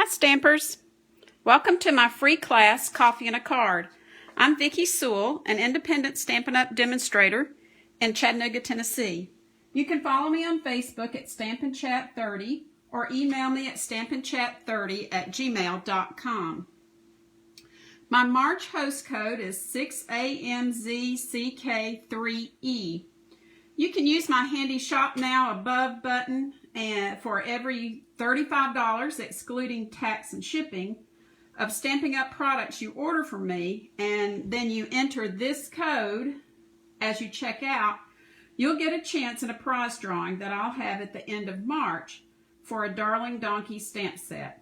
Stampers! Welcome to my free class, Coffee and a Card. I'm Vicki Sewell, an independent Stampin' Up! Demonstrator in Chattanooga, Tennessee. You can follow me on Facebook at StampinChat30 or email me at StampinChat30@gmail.com. My March host code is 6AMZCK3E. You can use my handy Shop Now Above button and for every $35, excluding tax and shipping, of Stampin' Up! Products you order from me, and then you enter this code as you check out, you'll get a chance in a prize drawing that I'll have at the end of March for a Darling Donkey stamp set.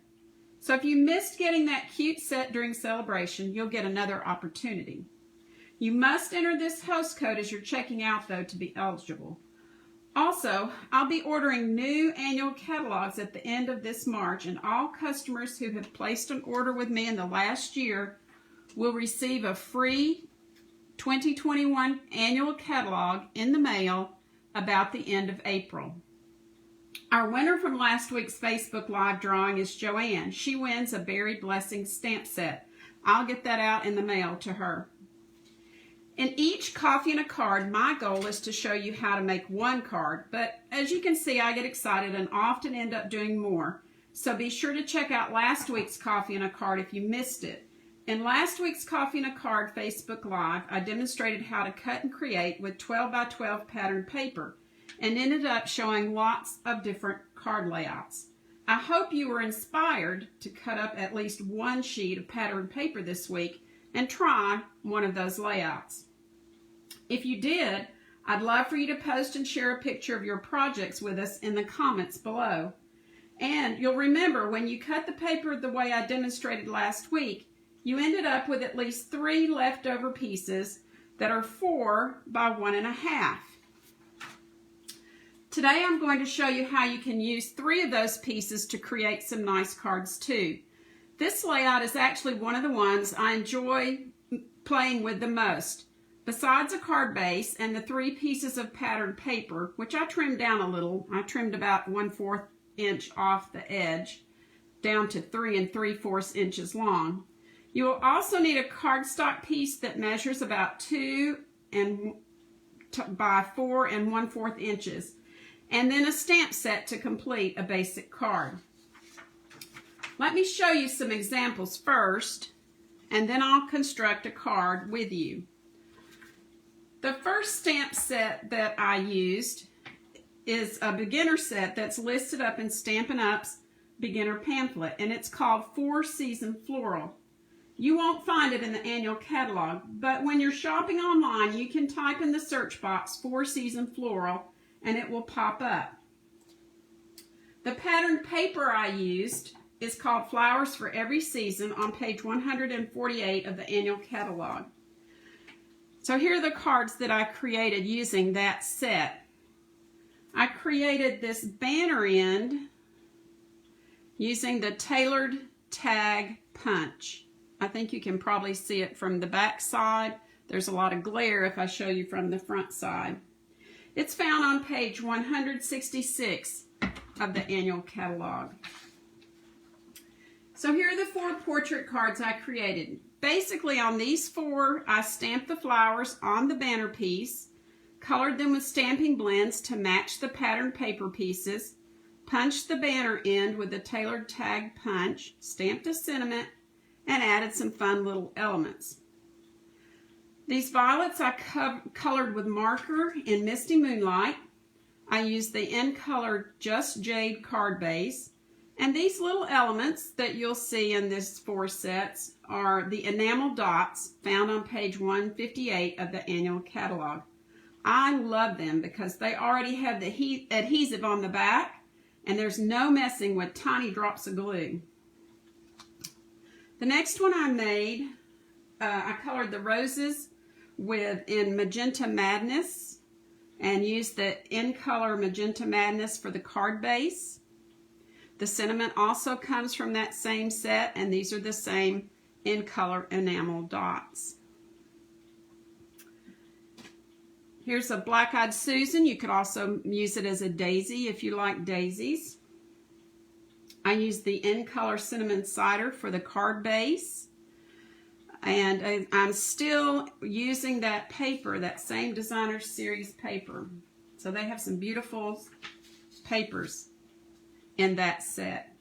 So if you missed getting that cute set during celebration, you'll get another opportunity. You must enter this host code as you're checking out, though, to be eligible. Also, I'll be ordering new annual catalogs at the end of this March, and all customers who have placed an order with me in the last year will receive a free 2021 annual catalog in the mail about the end of April. Our winner from last week's Facebook Live drawing is Joanne. She wins a Berry Blessing stamp set. I'll get that out in the mail to her. In each Coffee and a Card, my goal is to show you how to make one card, but as you can see, I get excited and often end up doing more. So be sure to check out last week's Coffee and a Card if you missed it. In last week's Coffee and a Card Facebook Live, I demonstrated how to cut and create with 12 by 12 patterned paper and ended up showing lots of different card layouts. I hope you were inspired to cut up at least one sheet of patterned paper this week and try one of those layouts. If you did, I'd love for you to post and share a picture of your projects with us in the comments below. And you'll remember when you cut the paper the way I demonstrated last week, you ended up with at least 3 leftover pieces that are 4 by 1.5. Today I'm going to show you how you can use 3 of those pieces to create some nice cards too. This layout is actually one of the ones I enjoy playing with the most. Besides a card base and the 3 pieces of patterned paper, which I trimmed down a little, I trimmed about 1/4 inch off the edge down to 3 3/4 inches long. You will also need a cardstock piece that measures about 2 by 4 1/4 inches, and then a stamp set to complete a basic card. Let me show you some examples first, and then I'll construct a card with you. The first stamp set that I used is a beginner set that's listed up in Stampin' Up's beginner pamphlet, and it's called 4 Season Floral. You won't find it in the annual catalog, but when you're shopping online, you can type in the search box 4 Season Floral, and it will pop up. The patterned paper I used is called Flowers for Every Season on page 148 of the annual catalog. So here are the cards that I created using that set. I created this banner end using the tailored tag punch. I think you can probably see it from the back side. There's a lot of glare if I show you from the front side. It's found on page 166 of the annual catalog. So here are the 4 portrait cards I created. Basically on these 4, I stamped the flowers on the banner piece, colored them with stamping blends to match the patterned paper pieces, punched the banner end with the tailored tag punch, stamped a sentiment, and added some fun little elements. These violets I colored with marker in Misty Moonlight. I used the in-color Just Jade card base. And these little elements that you'll see in this 4 sets are the enamel dots found on page 158 of the annual catalog. I love them because they already have the adhesive on the back, and there's no messing with tiny drops of glue. The next one I made, I colored the roses in Magenta Madness and used the in-color Magenta Madness for the card base. The sentiment also comes from that same set, and these are the same in-color enamel dots. Here's a Black-Eyed Susan. You could also use it as a daisy if you like daisies. I used the In Color Cinnamon Cider for the card base. And I'm still using that paper, that same Designer Series paper. So they have some beautiful papers in that set.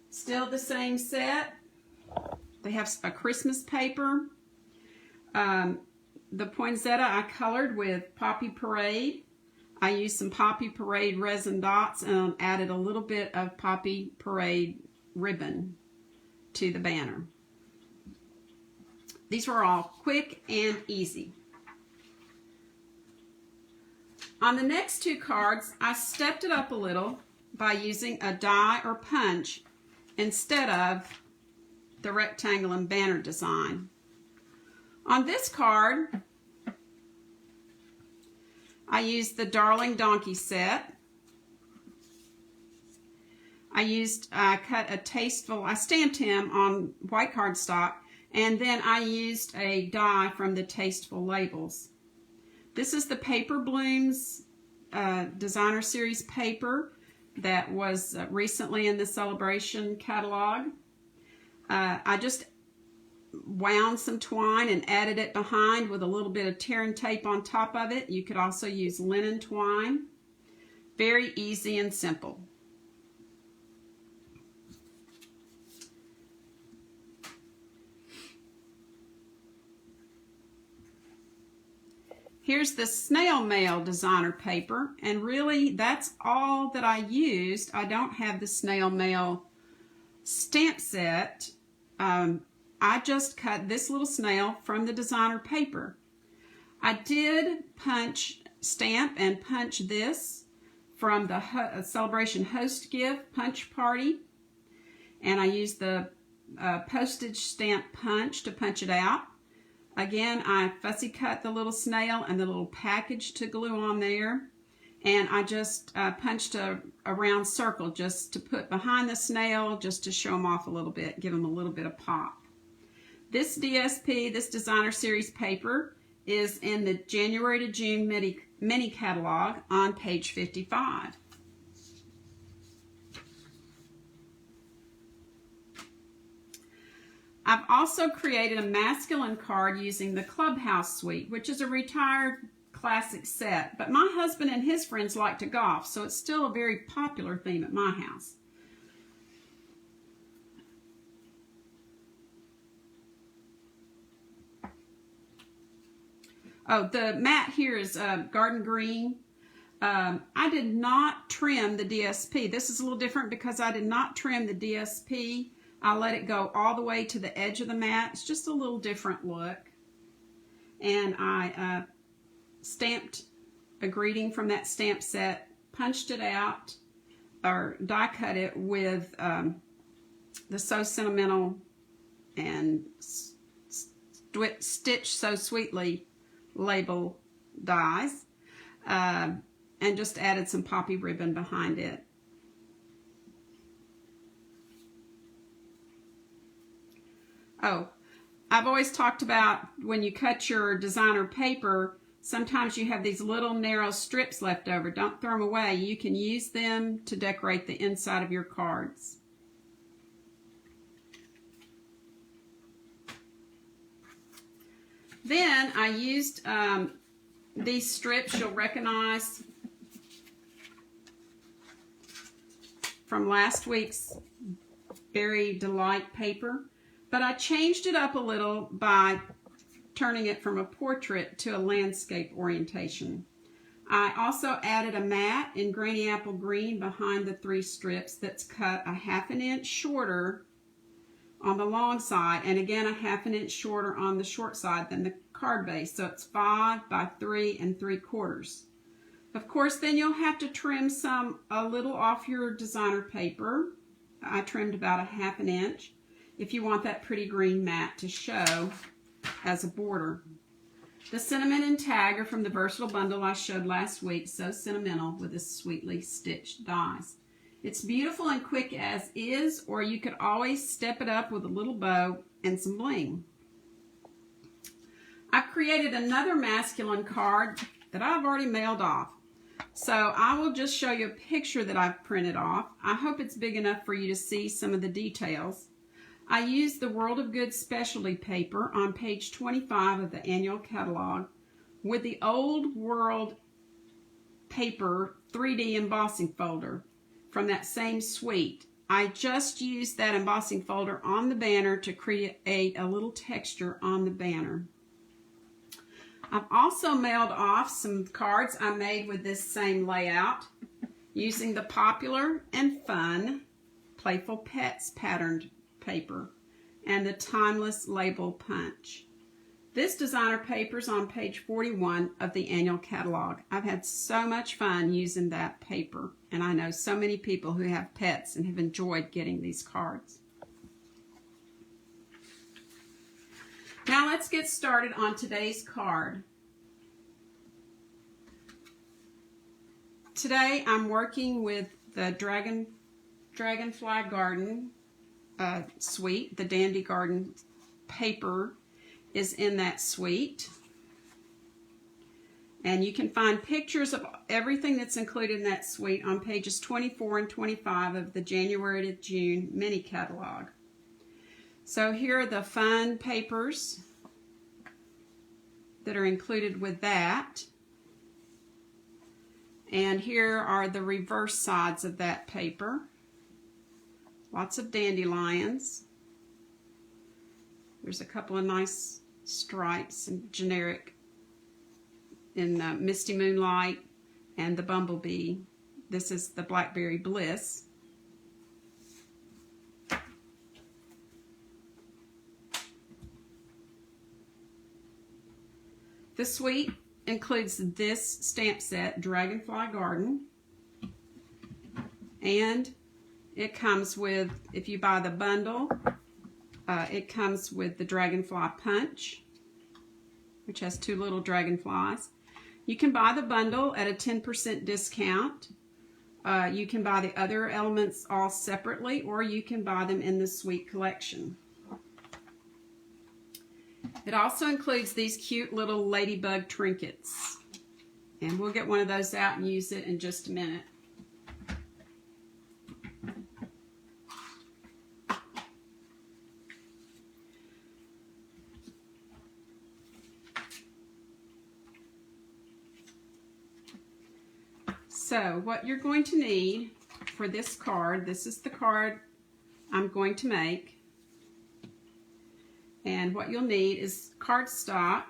Still the same set. They have a Christmas paper. The poinsettia I colored with Poppy Parade. I used some Poppy Parade resin dots and added a little bit of Poppy Parade ribbon to the banner. These were all quick and easy. On the next two cards, I stepped it up a little by using a die or punch instead of the rectangle and banner design. On this card, I used the Darling Donkey set. I stamped him on white cardstock, and then I used a die from the Tasteful Labels. This is the Paper Blooms Designer Series paper that was recently in the Celebration catalog. I just wound some twine and added it behind with a little bit of tear and tape on top of it. You could also use linen twine. Very easy and simple. Here's the Snail Mail designer paper, and really that's all that I used. I don't have the Snail Mail stamp set. I just cut this little snail from the designer paper. I did stamp and punch this from the Celebration Host Gift Punch Party, and I used the postage stamp punch to punch it out. Again, I fussy cut the little snail and the little package to glue on there. And I just punched a round circle just to put behind the snail, just to show them off a little bit, give them a little bit of pop. This DSP, this Designer Series paper, is in the January to June mini catalog on page 55. I've also created a masculine card using the Clubhouse Suite, which is a retired classic set, but my husband and his friends like to golf, so it's still a very popular theme at my house. Oh, the mat here is garden green. I did not trim the DSP. This is a little different because I did not trim the DSP. I let it go all the way to the edge of the mat. It's just a little different look. And I stamped a greeting from that stamp set, punched it out, or die cut it with the So Sentimental and Stitch So Sweetly label dies, and just added some poppy ribbon behind it. Oh, I've always talked about when you cut your designer paper, sometimes you have these little narrow strips left over. Don't throw them away. You can use them to decorate the inside of your cards. Then I used these strips you'll recognize from last week's Berry Delight paper. But I changed it up a little by turning it from a portrait to a landscape orientation. I also added a mat in Granny Apple Green behind the three strips that's cut a 1/2 inch shorter on the long side, and again a 1/2 inch shorter on the short side than the card base. So it's 5 by 3 3/4. Of course, then you'll have to trim a little off your designer paper. I trimmed about a 1/2 inch. If you want that pretty green mat to show as a border. The Cinnamon and Tag are from the versatile bundle I showed last week, So Sentimental, with the sweetly stitched dies. It's beautiful and quick as is, or you could always step it up with a little bow and some bling. I've created another masculine card that I've already mailed off. So I will just show you a picture that I've printed off. I hope it's big enough for you to see some of the details. I used the World of Good specialty paper on page 25 of the annual catalog with the Old World paper 3D embossing folder from that same suite. I just used that embossing folder on the banner to create a little texture on the banner. I've also mailed off some cards I made with this same layout using the popular and fun Playful Pets patterned paper and the timeless label punch. This designer paper is on page 41 of the annual catalog. I've had so much fun using that paper, and I know so many people who have pets and have enjoyed getting these cards. Now let's get started on today's card. Today I'm working with the Dragonfly Garden suite. The Dandy Garden paper is in that suite. And you can find pictures of everything that's included in that suite on pages 24 and 25 of the January to June mini catalog. So here are the fun papers that are included with that. And here are the reverse sides of that paper. Lots of dandelions. There's a couple of nice stripes and generic in Misty Moonlight and the Bumblebee. This is the Blackberry Bliss. The suite includes this stamp set, Dragonfly Garden, and it comes with, if you buy the bundle, it comes with the Dragonfly Punch, which has 2 little dragonflies. You can buy the bundle at a 10% discount. You can buy the other elements all separately, or you can buy them in the suite collection. It also includes these cute little ladybug trinkets. And we'll get one of those out and use it in just a minute. So what you're going to need for this card, this is the card I'm going to make. And what you'll need is cardstock.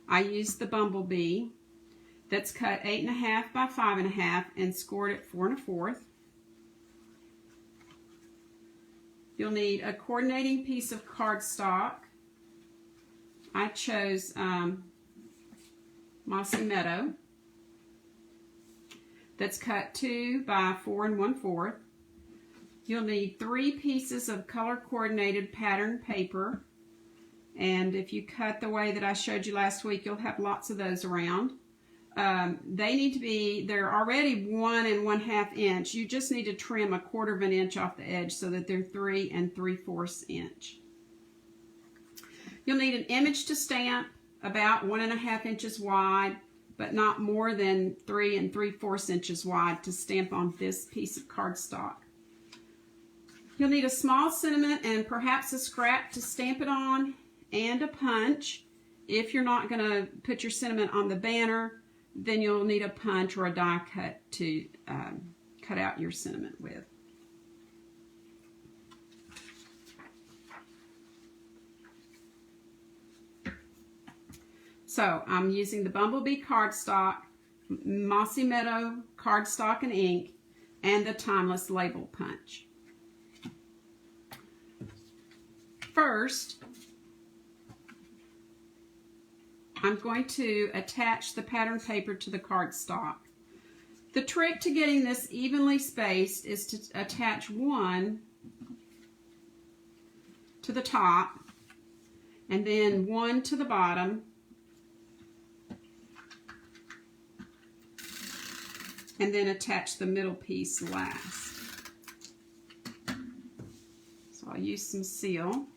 I used the Bumblebee that's cut 8.5 by 5.5 and scored at 4 1/4. You'll need a coordinating piece of cardstock. I chose Mossy Meadow that's cut 2 by 4 1/4. You'll need 3 pieces of color coordinated pattern paper, and if you cut the way that I showed you last week, you'll have lots of those around. They need to be, they're already 1 1/2 inch. You just need to trim 1/4 inch off the edge so that they're 3 3/4 inch. You'll need an image to stamp about 1 1/2 inches wide, but not more than 3 3/4 inches wide to stamp on this piece of cardstock. You'll need a small sentiment and perhaps a scrap to stamp it on, and a punch. If you're not going to put your sentiment on the banner, then you'll need a punch or a die cut to cut out your sentiment with. So I'm using the Bumblebee cardstock, Mossy Meadow cardstock and ink, and the Timeless Label Punch. First, I'm going to attach the pattern paper to the cardstock. The trick to getting this evenly spaced is to attach one to the top and then one to the bottom, and then attach the middle piece last. So I'll use some seal.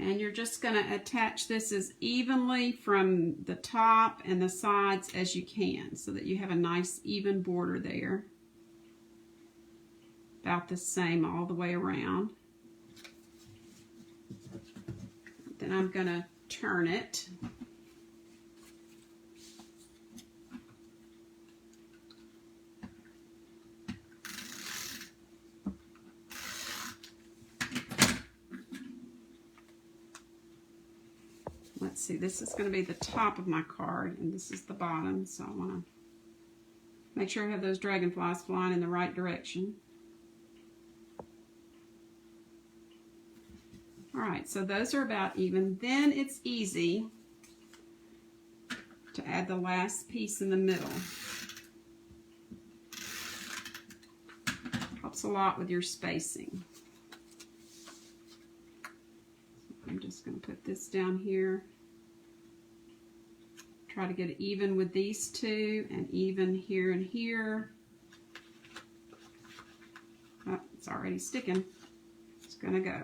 And you're just going to attach this as evenly from the top and the sides as you can so that you have a nice even border there. About the same all the way around. Then I'm going to turn it. Let's see, this is going to be the top of my card, and this is the bottom, so I want to make sure I have those dragonflies flying in the right direction. Alright, so those are about even. Then it's easy to add the last piece in the middle. Helps a lot with your spacing. I'm just going to put this down here. Try to get it even with these two and even here and here. Oh, it's already sticking. It's going to go.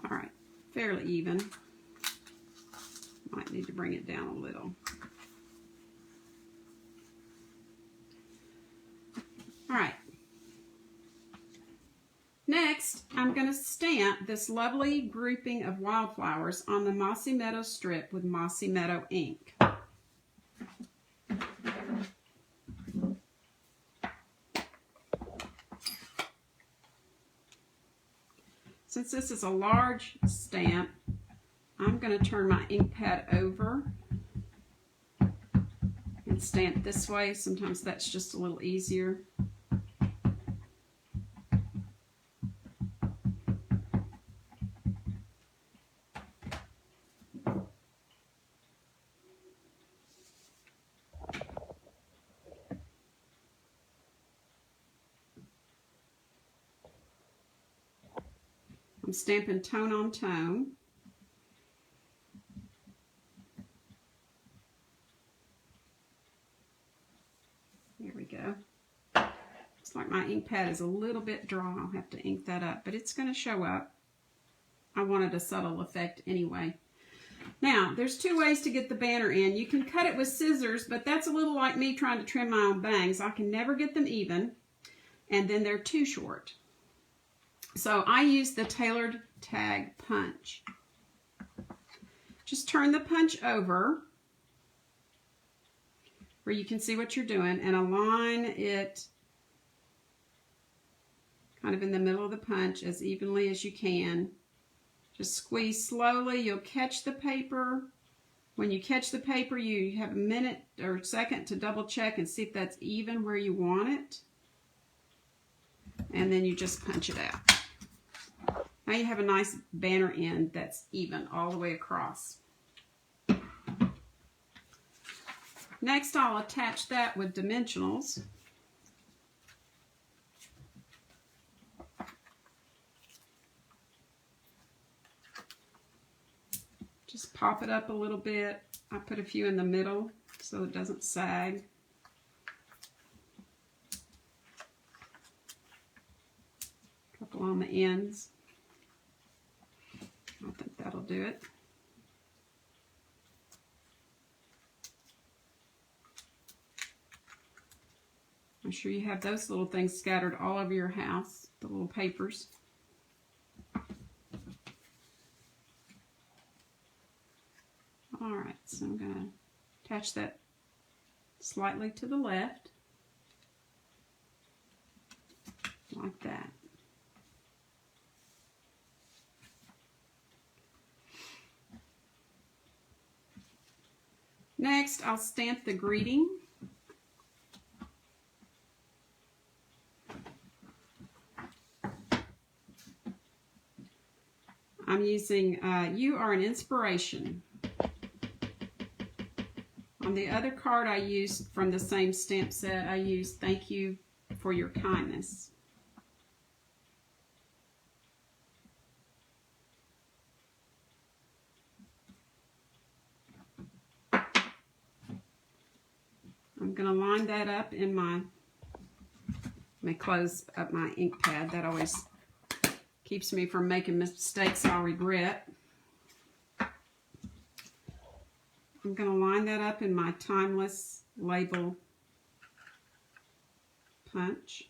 Alright, fairly even. Might need to bring it down a little. Alright. Next, I'm going to stamp this lovely grouping of wildflowers on the Mossy Meadow strip with Mossy Meadow ink. Since this is a large stamp, I'm going to turn my ink pad over and stamp this way. Sometimes that's just a little easier. I'm stamping tone on tone. There we go. Looks like my ink pad is a little bit dry. I'll have to ink that up, but it's going to show up. I wanted a subtle effect anyway. Now, there's two ways to get the banner in. You can cut it with scissors, but that's a little like me trying to trim my own bangs. I can never get them even, and then they're too short. So I use the tailored tag punch. Just turn the punch over where you can see what you're doing and align it kind of in the middle of the punch as evenly as you can. Just squeeze slowly. You'll catch the paper. When you catch the paper, you have a minute or second to double check and see if that's even where you want it. And then you just punch it out. Now you have a nice banner end that's even all the way across. Next, I'll attach that with dimensionals. Just pop it up a little bit. I put a few in the middle so it doesn't sag. A couple on the ends. I think that'll do it. I'm sure you have those little things scattered all over your house, the little papers. Alright, so I'm going to attach that slightly to the left, like that. Next, I'll stamp the greeting. I'm using You Are an Inspiration. On the other card I used from the same stamp set, I used Thank You for Your Kindness. I'm going to line that up in let me close up my ink pad. That always Keeps me from making mistakes I'll regret. I'm going to line that up in my timeless label punch.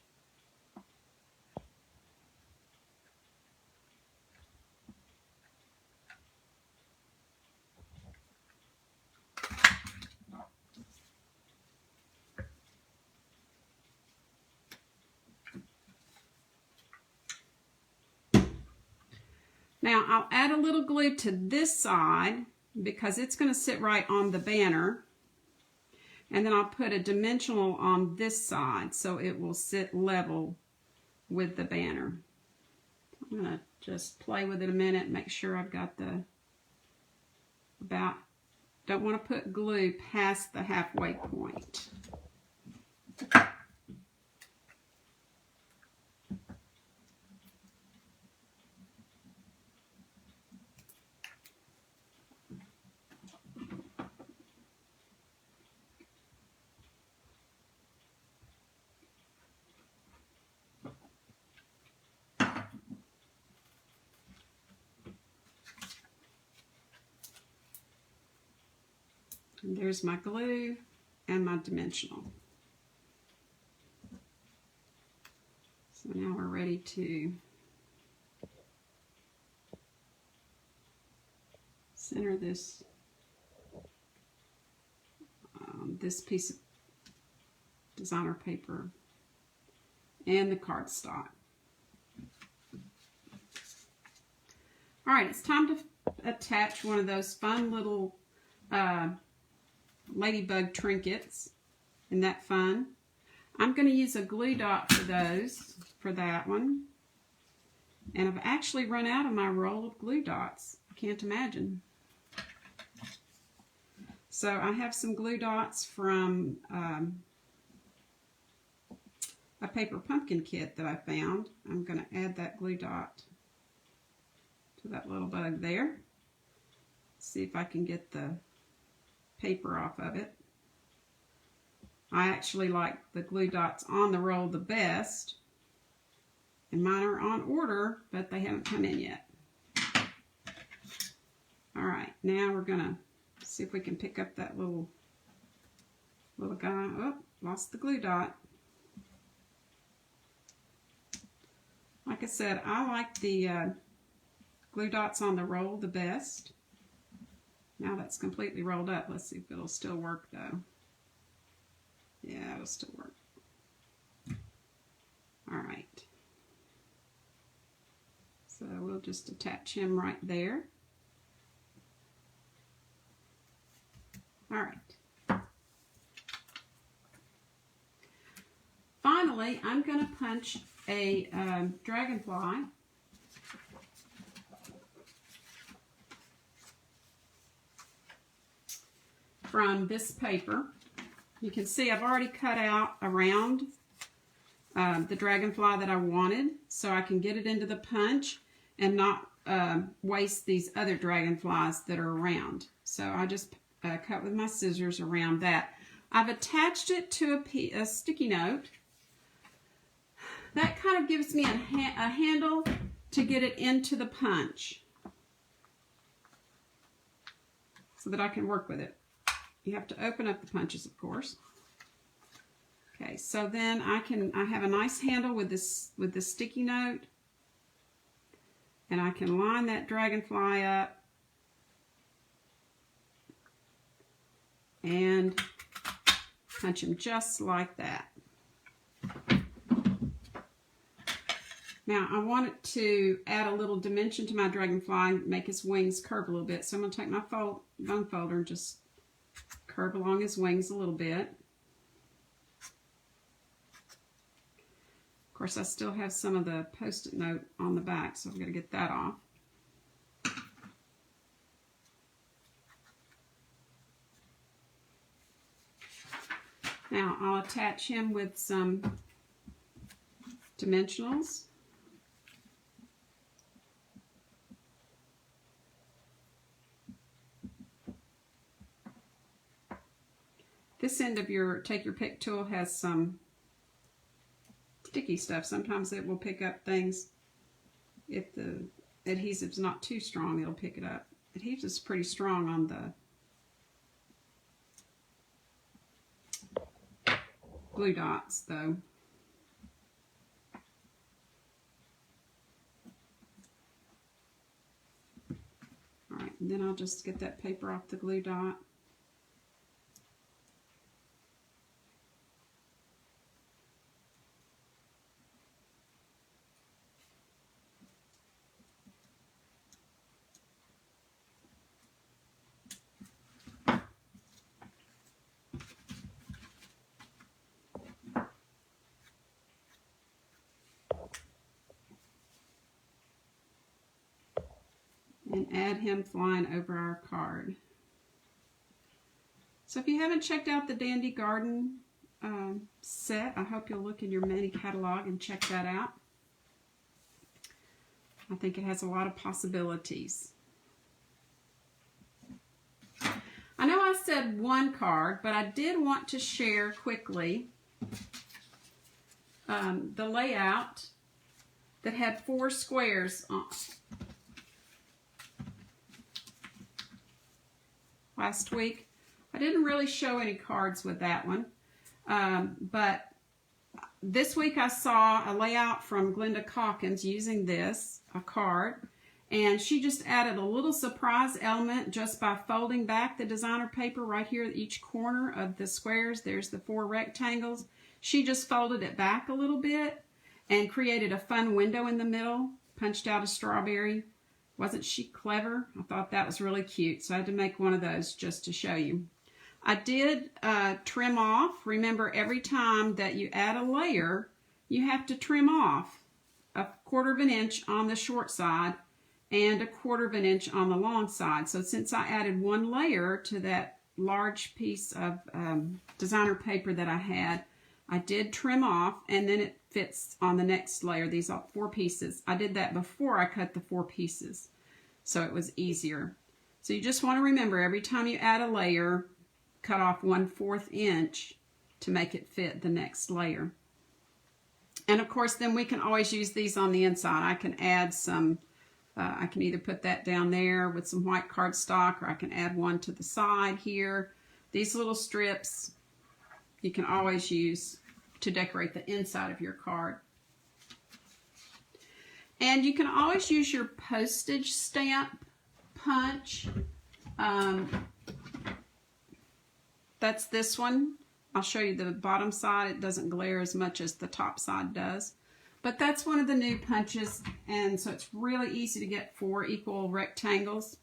Now I'll add a little glue to this side because it's going to sit right on the banner. And then I'll put a dimensional on this side so it will sit level with the banner. I'm going to just play with it a minute, make sure I've got the don't want to put glue past the halfway point. And there's my glue and my dimensional. So now we're ready to center this this piece of designer paper and the cardstock. All right, it's time to attach one of those fun little ladybug trinkets. Isn't that fun? I'm going to use a glue dot for that one. And I've actually run out of my roll of glue dots. I can't imagine. So I have some glue dots from a paper pumpkin kit that I found. I'm going to add that glue dot to that little bug there. See if I can get the paper off of it. I actually like the glue dots on the roll the best, and mine are on order, but they haven't come in yet. All right, now we're gonna see if we can pick up that little guy. Oh, lost the glue dot. Like I said, I like the glue dots on the roll the best. Now that's completely rolled up. Let's see if it'll still work though. Yeah, it'll still work. All right. So we'll just attach him right there. All right. Finally, I'm going to punch a dragonfly. From this paper. You can see I've already cut out around the dragonfly that I wanted, so I can get it into the punch and not waste these other dragonflies that are around. So I just cut with my scissors around that. I've attached it to a sticky note. That kind of gives me a handle to get it into the punch so that I can work with it. You have to open up the punches, of course. Okay, so then I have a nice handle with the sticky note, and I can line that dragonfly up and punch him just like that. Now I want it to add a little dimension to my dragonfly, make his wings curve a little bit. So I'm going to take my bone folder and just curve along his wings a little bit. Of course, I still have some of the Post-it note on the back, so I've got to get that off. Now, I'll attach him with some dimensionals. This end of your Take Your Pick tool has some sticky stuff. Sometimes it will pick up things If the adhesive's not too strong, it'll pick it up. Adhesive's pretty strong on the glue dots, though. All right, and then I'll just get that paper off the glue dot. And add him flying over our card. So if you haven't checked out the Dandy Garden set, I hope you'll look in your mini catalog and check that out. I think it has a lot of possibilities. I know I said one card, but I did want to share quickly the layout that had 4 squares on. Last week, I didn't really show any cards with that one, but this week I saw a layout from Glenda Calkins using this, a card, and she just added a little surprise element just by folding back the designer paper right here at each corner of the squares. There's the 4 rectangles. She just folded it back a little bit and created a fun window in the middle, punched out a strawberry. Wasn't she clever? I thought that was really cute, so I had to make one of those just to show you. I did trim off. Remember, every time that you add a layer, you have to trim off 1/4 inch on the short side and 1/4 inch on the long side. So since I added 1 layer to that large piece of designer paper that I had, I did trim off, and then it fits on the next layer. These are 4 pieces. I did that before I cut the 4 pieces, so it was easier. So you just want to remember, every time you add a layer, cut off 1/4 inch to make it fit the next layer. And of course, then we can always use these on the inside. I can add some, I can either put that down there with some white cardstock, or I can add one to the side here. These little strips you can always use to decorate the inside of your card. And you can always use your postage stamp punch. That's this one. I'll show you the bottom side. It doesn't glare as much as the top side does. But that's one of the new punches, and so it's really easy to get 4 equal rectangles.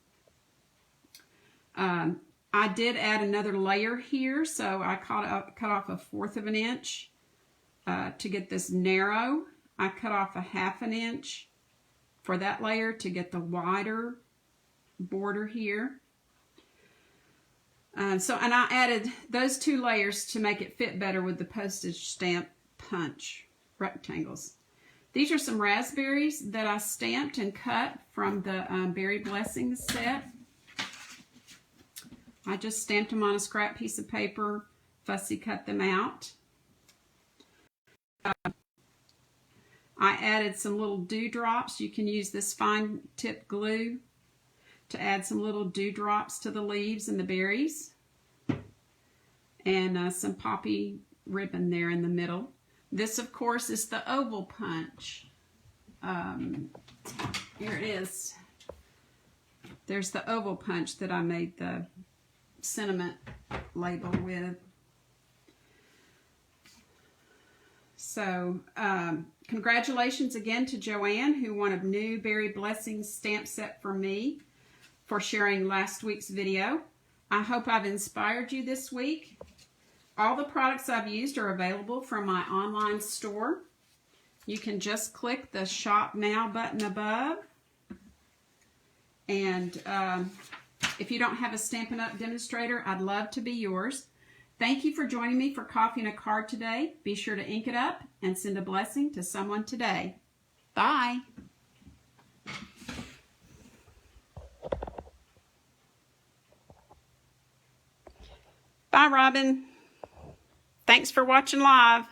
I did add another layer here, so I cut off 1/4 inch to get this narrow. I cut off 1/2 inch for that layer to get the wider border here. And I added those 2 layers to make it fit better with the postage stamp punch rectangles. These are some raspberries that I stamped and cut from the Berry Blessings set. I just stamped them on a scrap piece of paper, fussy cut them out. I added some little dewdrops. You can use this fine tip glue to add some little dewdrops to the leaves and the berries. And some poppy ribbon there in the middle. This, of course, is the oval punch. Here it is. There's the oval punch that I made the sentiment label with. So, congratulations again to Joanne, who won a new Berry Blessings stamp set for me, for sharing last week's video. I hope I've inspired you this week. All the products I've used are available from my online store. You can just click the Shop Now button above. And if you don't have a Stampin' Up! Demonstrator, I'd love to be yours. Thank you for joining me for Coffee and a Card today. Be sure to ink it up and send a blessing to someone today. Bye. Bye, Robin. Thanks for watching live.